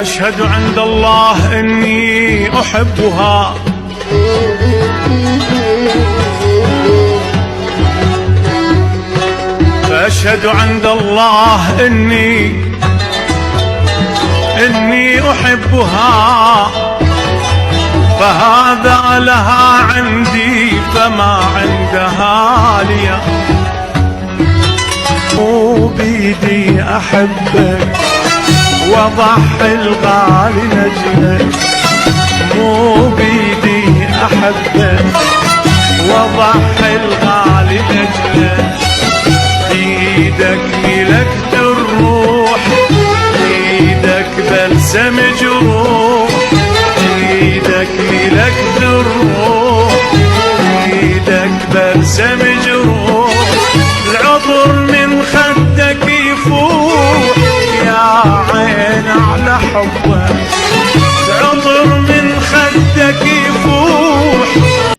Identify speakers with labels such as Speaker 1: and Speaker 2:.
Speaker 1: أشهد عند الله إني أحبها فأشهد عند الله إني أحبها فهذا لها عندي فما عندها لي. مو بيدي أحبك وضحي الغالي لأجلك، مو بيدي أحبك وضحي الغالي لأجلك. بيدك ملكت الروح، بيدك بلسم جروح، بيدك ملكت الروح، بيدك بلسم جروح. العطر من خدك يفوح يا عين على حبك، العطر